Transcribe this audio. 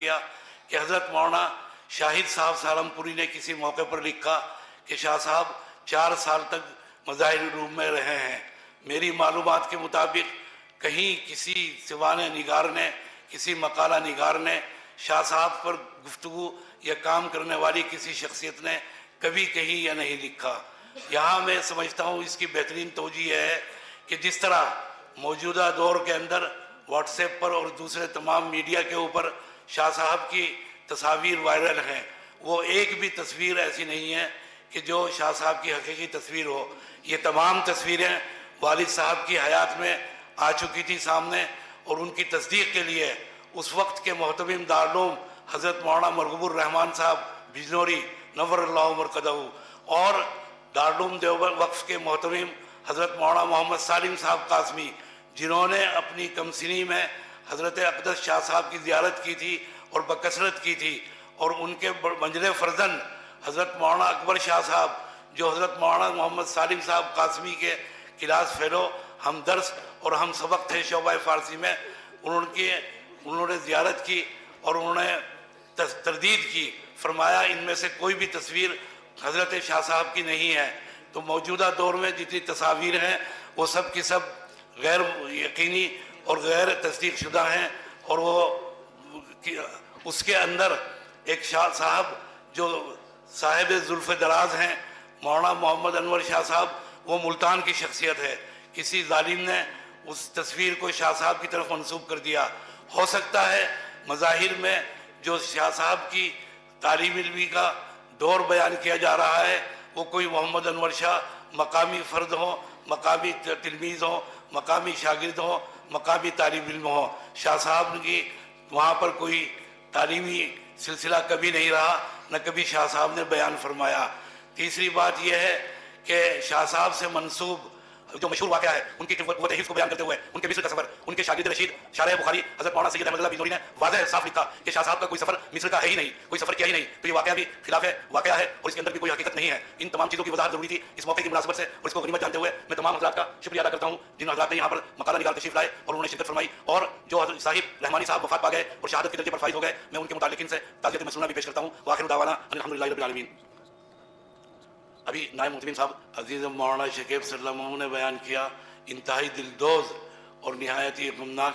کیا کہ حضرت مولانا شاہد صاحب سالمپوری نے کسی موقع پر لکھا کہ شاہ صاحب 4 سال تک مظاہری روم میں رہے ہیں۔ میری معلومات کے مطابق کہیں کسی سوانح نگار نے، کسی مقالہ نگار نے شاہ صاحب پر گفتگو یا کام کرنے والی کسی شخصیت نے کبھی کہیں یا نہیں لکھا۔ یہاں میں سمجھتا ہوں اس کی بہترین توجہ ہے کہ جس طرح موجودہ دور کے اندر واٹس ایپ پر اور دوسرے تمام میڈیا کے اوپر شاہ صاحب کی تصاویر وائرل ہیں، وہ ایک بھی تصویر ایسی نہیں ہے کہ جو شاہ صاحب کی حقیقی تصویر ہو۔ یہ تمام تصویریں والد صاحب کی حیات میں آ چکی تھی سامنے، اور ان کی تصدیق کے لیے اس وقت کے محتمم دارالعلوم حضرت مولانا مرغوب الرحمن صاحب بجنوری نور اللہ مرقدہ اور دارالعلوم دیوبند وقف کے محتمم حضرت مولانا محمد سالم صاحب قاسمی، جنہوں نے اپنی کمسنی میں حضرت اقدس شاہ صاحب کی زیارت کی تھی اور بکثرت کی تھی، اور ان کے منجلے فرزند حضرت مولانا اکبر شاہ صاحب جو حضرت مولانا محمد سالم صاحب قاسمی کے کلاس فیلو ہم درس اور ہم سبق تھے شعبہ فارسی میں، انہوں نے زیارت کی اور انہوں نے تردید کی، فرمایا ان میں سے کوئی بھی تصویر حضرت شاہ صاحب کی نہیں ہے۔ تو موجودہ دور میں جتنی تصاویر ہیں وہ سب کی سب غیر یقینی اور غیر تصدیق شدہ ہیں، اور وہ اس کے اندر ایک شاہ صاحب جو صاحب زلف دراز ہیں مولانا محمد انور شاہ صاحب، وہ ملتان کی شخصیت ہے۔ کسی ظالم نے اس تصویر کو شاہ صاحب کی طرف منسوب کر دیا۔ ہو سکتا ہے مظاہر میں جو شاہ صاحب کی تعلیم علمی کا دور بیان کیا جا رہا ہے وہ کوئی محمد انور شاہ مقامی فرد ہوں، مقامی تلمیذ ہوں، مقامی شاگرد ہوں، مقامی طالب علم ہوں۔ شاہ صاحب کی وہاں پر کوئی تعلیمی سلسلہ کبھی نہیں رہا، نہ کبھی شاہ صاحب نے بیان فرمایا۔ تیسری بات یہ ہے کہ شاہ صاحب سے منسوب جو مشہور واقعہ ہے ان کی قوت حفظ کو بیان کرتے ہوئے ان کے مصر کا سفر، ان کے شاگرد رشید شارح بخاری حضرت مولانا سید احمد اللہ بجنوری نے واضح صاف لکھا کہ شاہ صاحب کا کوئی سفر مصر کا ہے ہی نہیں، کوئی سفر کیا ہی نہیں۔ تو یہ واقعہ بھی خلاف واقعہ ہے اور اس کے اندر بھی کوئی حقیقت نہیں ہے۔ ان تمام چیزوں کی وضاحت ضروری تھی اس موقع کی مناسبت سے، اور اس کو غنیمت جانتے ہوئے میں تمام حضرات کا شکریہ ادا کرتا ہوں جن حضرات نے یہاں پر مقالہ نگار تشریف لائے اور انہوں نے شرکت فرمائی، اور جو صاحب رحمانی صاحب وفات پا گئے اور شہادت کے درجے پر فائز ہو گئے، میں ان کے متعلقین سے تعزیت مسنونہ بھی پیش کرتا ہوں۔ وآخر دعوانا ان الحمدللہ رب العالمین۔ ابھی نائب محتمین صاحب عزیز مولانا شکیب صلی اللہ علیہ وسلم نے بیان کیا انتہائی دلدوز اور نہایت ہی غمناک